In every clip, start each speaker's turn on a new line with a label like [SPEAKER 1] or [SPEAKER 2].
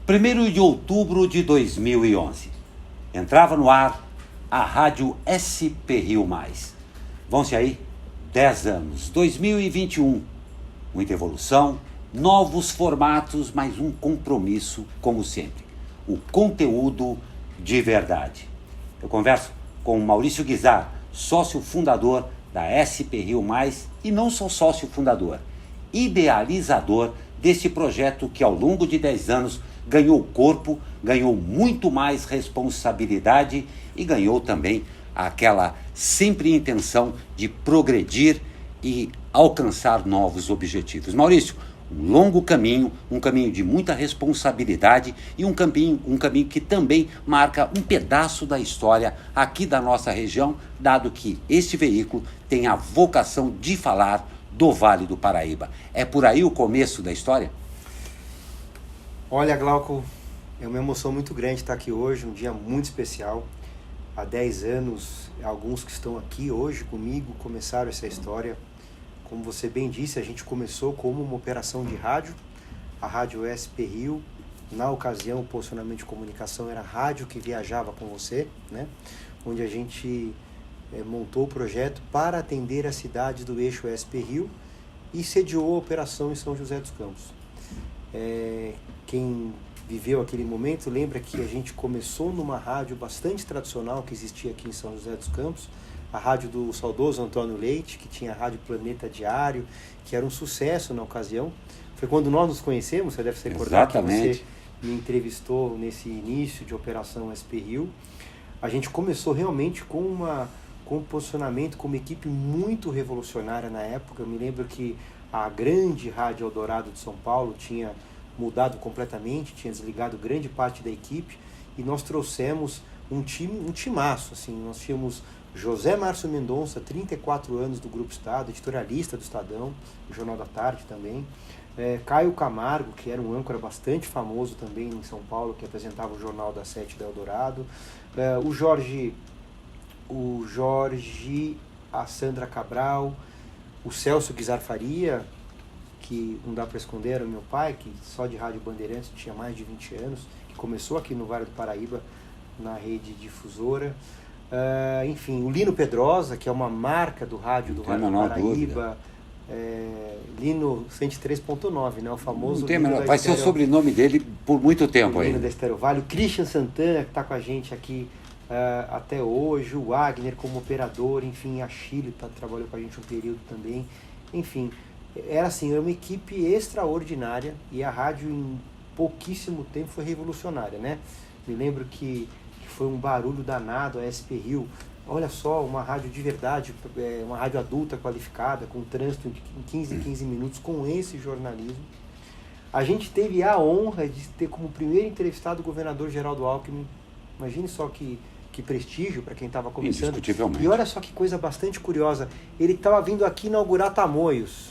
[SPEAKER 1] 1º de outubro de 2011. Entrava no ar a Rádio SP Rio Mais. Vão-se aí 10 anos, 2021. Muita evolução, novos formatos, mas um compromisso, como sempre. O conteúdo de verdade. Eu converso com o Maurício Guizar, sócio fundador da SP Rio Mais, e não só sócio fundador, idealizador desse projeto que ao longo de 10 anos ganhou corpo, ganhou muito mais responsabilidade e ganhou também aquela sempre intenção de progredir e alcançar novos objetivos. Maurício, um longo caminho, um caminho de muita responsabilidade e um caminho que também marca um pedaço da história aqui da nossa região, dado que este veículo tem a vocação de falar do Vale do Paraíba. É por aí o começo da história?
[SPEAKER 2] Olha, Glauco, é uma emoção muito grande estar aqui hoje, um dia muito especial. Há 10 anos, alguns que estão aqui hoje comigo começaram essa história. Como você bem disse, a gente começou como uma operação de rádio, a Rádio SP Rio. Na ocasião, o posicionamento de comunicação era a rádio que viajava com você, né? Onde a gente montou o projeto para atender as cidades do eixo SP Rio e sediou a operação em São José dos Campos. Quem viveu aquele momento lembra que a gente começou numa rádio bastante tradicional que existia aqui em São José dos Campos, a rádio do saudoso Antônio Leite, que tinha a Rádio Planeta Diário, que era um sucesso na ocasião. Foi quando nós nos conhecemos, você deve se recordar.
[SPEAKER 1] Exatamente.
[SPEAKER 2] Que você me entrevistou nesse início de Operação SP Rio. A gente começou realmente com um posicionamento, com uma equipe muito revolucionária na época. Eu me lembro que a grande Rádio Eldorado de São Paulo tinha mudado completamente, tinha desligado grande parte da equipe e nós trouxemos um timaço, assim. Nós tínhamos José Márcio Mendonça, 34 anos do Grupo Estado, editorialista do Estadão, do Jornal da Tarde também. Caio Camargo, que era um âncora bastante famoso também em São Paulo, que apresentava o Jornal da Sete da Eldorado. O Jorge, a Sandra Cabral, o Celso Guizar Faria, que não dá para esconder, era o meu pai, que só de Rádio Bandeirantes tinha mais de 20 anos, que começou aqui no Vale do Paraíba, na rede difusora. Enfim, o Lino Pedrosa, que é uma marca do rádio do Vale do Paraíba. Lino 103.9, né? O famoso.
[SPEAKER 1] Não tem menor, vai ser o sobrenome dele por muito tempo aí.
[SPEAKER 2] Lino da Estéreo Vale. O Christian Santana, que está com a gente aqui até hoje. O Wagner como operador. Enfim, a Chile trabalhou com a gente um período também. Enfim, era uma equipe extraordinária e a rádio em pouquíssimo tempo foi revolucionária, né? Me lembro que foi um barulho danado a SP Rio. Olha só, uma rádio de verdade, uma rádio adulta qualificada, com trânsito em 15 minutos, com esse jornalismo. A gente teve a honra de ter como primeiro entrevistado o governador Geraldo Alckmin. Imagine só que prestígio para quem estava começando.
[SPEAKER 1] Indiscutivelmente.
[SPEAKER 2] E olha só que coisa bastante curiosa, ele estava vindo aqui inaugurar Tamoios,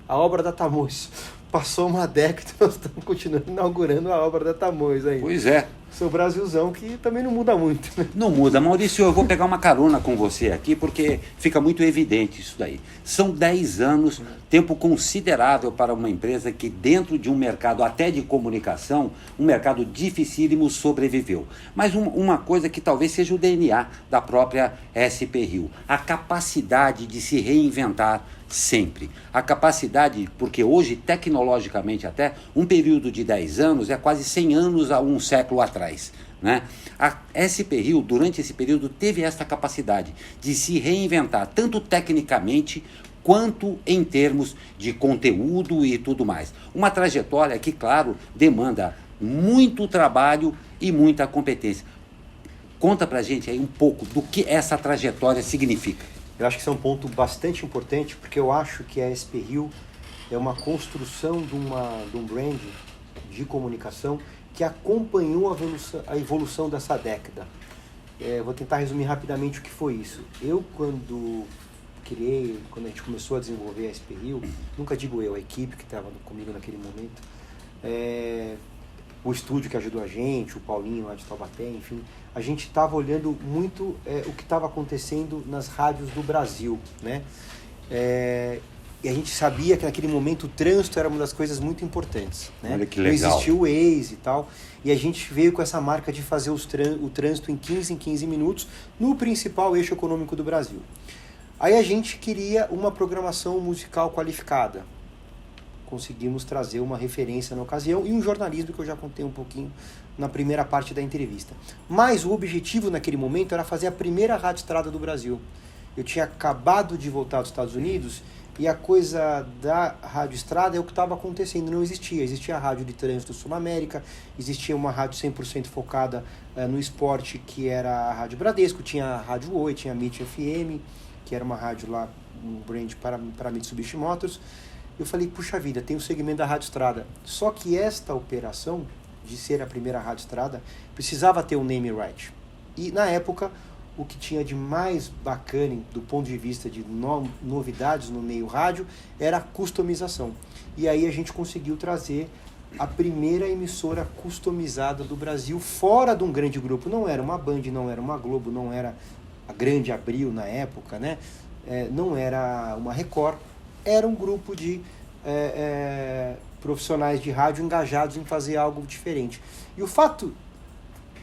[SPEAKER 2] a obra da Tamoios. Passou uma década e nós estamos continuando inaugurando a obra da Tamoios ainda.
[SPEAKER 1] Pois é.
[SPEAKER 2] Seu Brasilzão, que também não muda muito, né?
[SPEAKER 1] Não muda. Maurício, eu vou pegar uma carona com você aqui, porque fica muito evidente isso daí. São 10 anos, tempo considerável para uma empresa que dentro de um mercado até de comunicação, um mercado dificílimo, sobreviveu. Mas uma coisa que talvez seja o DNA da própria SP Rio, a capacidade de se reinventar sempre. A capacidade, porque hoje, tecnologicamente até, um período de 10 anos é quase 100 anos a um século atrás, né? A SP Rio, durante esse período, teve essa capacidade de se reinventar, tanto tecnicamente quanto em termos de conteúdo e tudo mais. Uma trajetória que, claro, demanda muito trabalho e muita competência. Conta pra gente aí um pouco do que essa trajetória significa.
[SPEAKER 2] Eu acho que isso é um ponto bastante importante, porque eu acho que a SP Rio é uma construção de um brand de comunicação que acompanhou a evolução dessa década. Vou tentar resumir rapidamente o que foi isso. Eu, quando a gente começou a desenvolver a SP Rio, nunca digo eu, a equipe que estava comigo naquele momento, o estúdio que ajudou a gente, o Paulinho lá de Taubaté, enfim, a gente estava olhando muito o que estava acontecendo nas rádios do Brasil, né? a gente sabia que naquele momento o trânsito era uma das coisas muito importantes, né?
[SPEAKER 1] Olha que legal.
[SPEAKER 2] Não existia o Waze e tal, e a gente veio com essa marca de fazer o trânsito em 15 minutos no principal eixo econômico do Brasil. Aí a gente queria uma programação musical qualificada. Conseguimos trazer uma referência na ocasião e um jornalismo que eu já contei um pouquinho na primeira parte da entrevista. Mas o objetivo naquele momento era fazer a primeira rádio estrada do Brasil. Eu tinha acabado de voltar dos Estados Unidos e a coisa da rádio estrada é o que estava acontecendo, não existia. Existia a rádio de trânsito Sul-América, existia uma rádio 100% focada no esporte, que era a Rádio Bradesco, tinha a Rádio Oi, tinha a MIT FM, que era uma rádio lá, um brand para Mitsubishi Motors. Eu falei, puxa vida, tem o segmento da rádio estrada. Só que esta operação, de ser a primeira rádio estrada, precisava ter um name right. E na época, o que tinha de mais bacana do ponto de vista de novidades no meio rádio era a customização. E aí a gente conseguiu trazer a primeira emissora customizada do Brasil fora de um grande grupo. Não era uma Band, não era uma Globo, não era a Grande Abril na época, né? Não era uma Record. Era um grupo de profissionais de rádio engajados em fazer algo diferente. E o fato,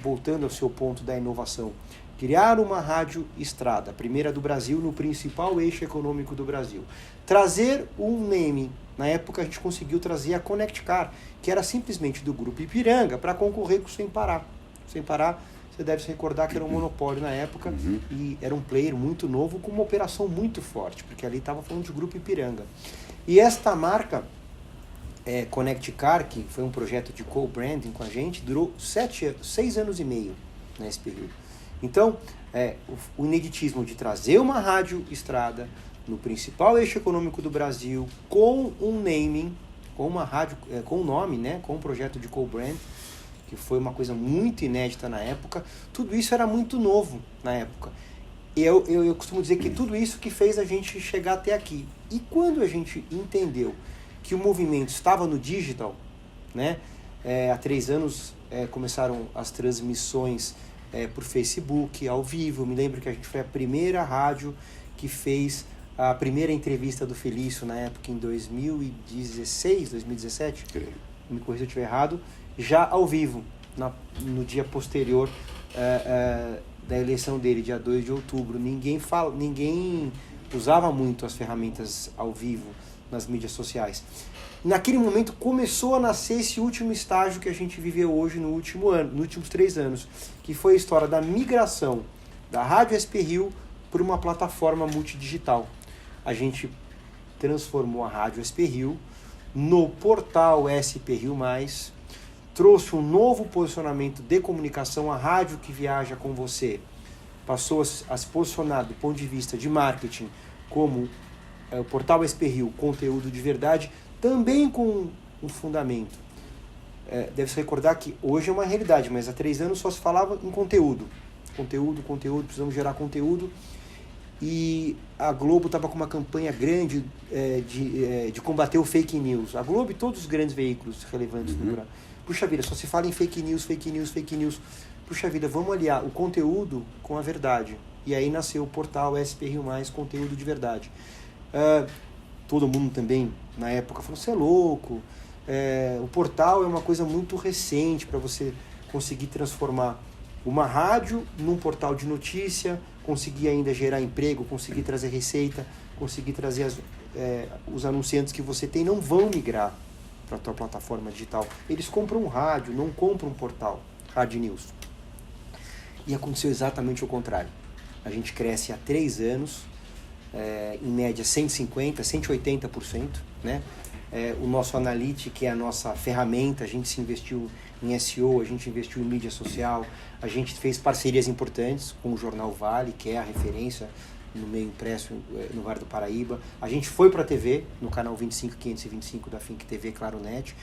[SPEAKER 2] voltando ao seu ponto da inovação, criar uma rádio estrada, a primeira do Brasil, no principal eixo econômico do Brasil. Trazer um name, na época a gente conseguiu trazer a Connect Car, que era simplesmente do Grupo Ipiranga, para concorrer com o Sem Parar. Sem Parar, você deve se recordar que era um monopólio na época, e era um player muito novo, com uma operação muito forte, porque ali estava falando de Grupo Ipiranga. E esta marca, Connect Car, que foi um projeto de co-branding com a gente, durou 6 anos e meio nesse período. Então, o ineditismo de trazer uma rádio estrada no principal eixo econômico do Brasil, com um naming, com uma rádio, com um nome, né, com um projeto de co-brand, que foi uma coisa muito inédita na época, tudo isso era muito novo na época. Eu costumo dizer que tudo isso que fez a gente chegar até aqui. E quando a gente entendeu que o movimento estava no digital, né, há 3 anos começaram as transmissões por Facebook, ao vivo. Eu me lembro que a gente foi a primeira rádio que fez a primeira entrevista do Felício, na época, em 2016, 2017, me corrija se eu estiver errado, já ao vivo, no dia posterior da eleição dele, dia 2 de outubro. Ninguém usava muito as ferramentas ao vivo nas mídias sociais. Naquele momento começou a nascer esse último estágio que a gente viveu hoje no último ano, nos últimos 3 anos, que foi a história da migração da Rádio SP Rio para uma plataforma multidigital. A gente transformou a Rádio SP Rio no portal SP Rio+, trouxe um novo posicionamento de comunicação, a rádio que viaja com você passou a se posicionar do ponto de vista de marketing como o portal SP Rio, conteúdo de verdade, também com um fundamento. Deve-se recordar que hoje é uma realidade, mas há 3 anos só se falava em conteúdo. Conteúdo, precisamos gerar conteúdo. E a Globo estava com uma campanha grande de combater o fake news. A Globo e todos os grandes veículos relevantes do Brasil. Puxa vida, só se fala em fake news. Puxa vida, vamos aliar o conteúdo com a verdade. E aí nasceu o portal SP Rio+, conteúdo de verdade. Todo mundo também, na época, falou, você é louco. O portal é uma coisa muito recente para você conseguir transformar uma rádio num portal de notícia, conseguir ainda gerar emprego, conseguir trazer receita, conseguir trazer os anunciantes que você tem, não vão migrar para a tua plataforma digital. Eles compram um rádio, não compram um portal, Hard News. E aconteceu exatamente o contrário. A gente cresce há 3 anos, em média 150%, 180%, né? O nosso Analytics, que é a nossa ferramenta, a gente se investiu em SEO, a gente investiu em mídia social, a gente fez parcerias importantes com o Jornal Vale, que é a referência no meio impresso no Vale do Paraíba. A gente foi para a TV, no canal 25525 da Fink TV Claronet.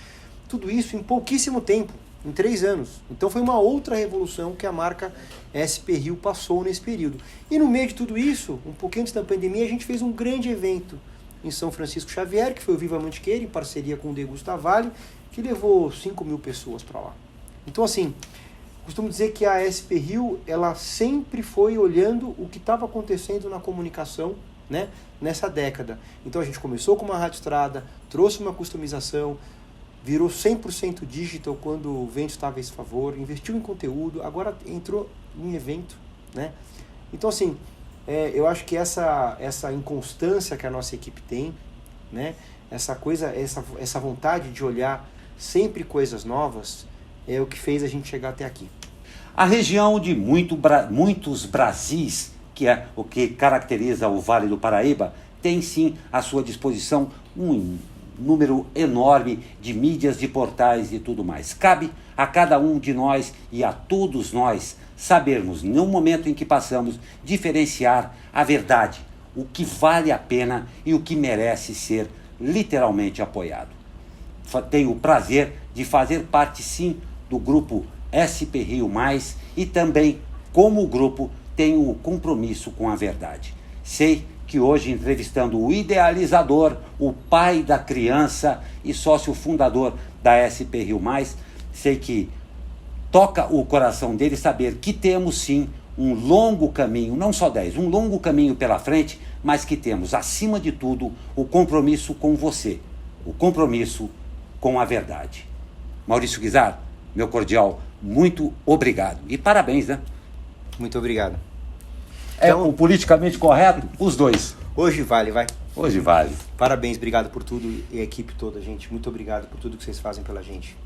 [SPEAKER 2] Tudo isso em pouquíssimo tempo, em 3 anos. Então foi uma outra revolução que a marca SP Rio passou nesse período. E no meio de tudo isso, um pouquinho antes da pandemia, a gente fez um grande evento em São Francisco Xavier, que foi o Viva Mantiqueira, em parceria com o Degusta Vale, que levou 5.000 pessoas para lá. Então, assim, costumo dizer que a SP Rio, ela sempre foi olhando o que estava acontecendo na comunicação né, nessa década. Então a gente começou com uma rádio estrada, trouxe uma customização, virou 100% digital quando o vento estava a esse favor, investiu em conteúdo, agora entrou em evento, né? Então assim, eu acho que essa inconstância que a nossa equipe tem, né, essa vontade de olhar sempre coisas novas, é o que fez a gente chegar até aqui.
[SPEAKER 1] A região de muitos Brasis, que é o que caracteriza o Vale do Paraíba, tem sim à sua disposição um número enorme de mídias, de portais e tudo mais. Cabe a cada um de nós e a todos nós sabermos, no momento em que passamos, diferenciar a verdade, o que vale a pena e o que merece ser literalmente apoiado. Tenho o prazer de fazer parte sim do grupo SP Rio Mais e também, como grupo, tenho o compromisso com a verdade. Sei que hoje, entrevistando o idealizador, o pai da criança e sócio fundador da SP Rio Mais, sei que toca o coração dele saber que temos sim um longo caminho, não só 10, um longo caminho pela frente, mas que temos, acima de tudo, o compromisso com você, o compromisso com a verdade. Maurício Guizar, meu cordial, muito obrigado. E parabéns, né?
[SPEAKER 2] Muito obrigado.
[SPEAKER 1] Então, o politicamente correto, os dois.
[SPEAKER 2] Hoje vale, vai.
[SPEAKER 1] Hoje vale.
[SPEAKER 2] Parabéns, obrigado por tudo e a equipe toda, gente. Muito obrigado por tudo que vocês fazem pela gente.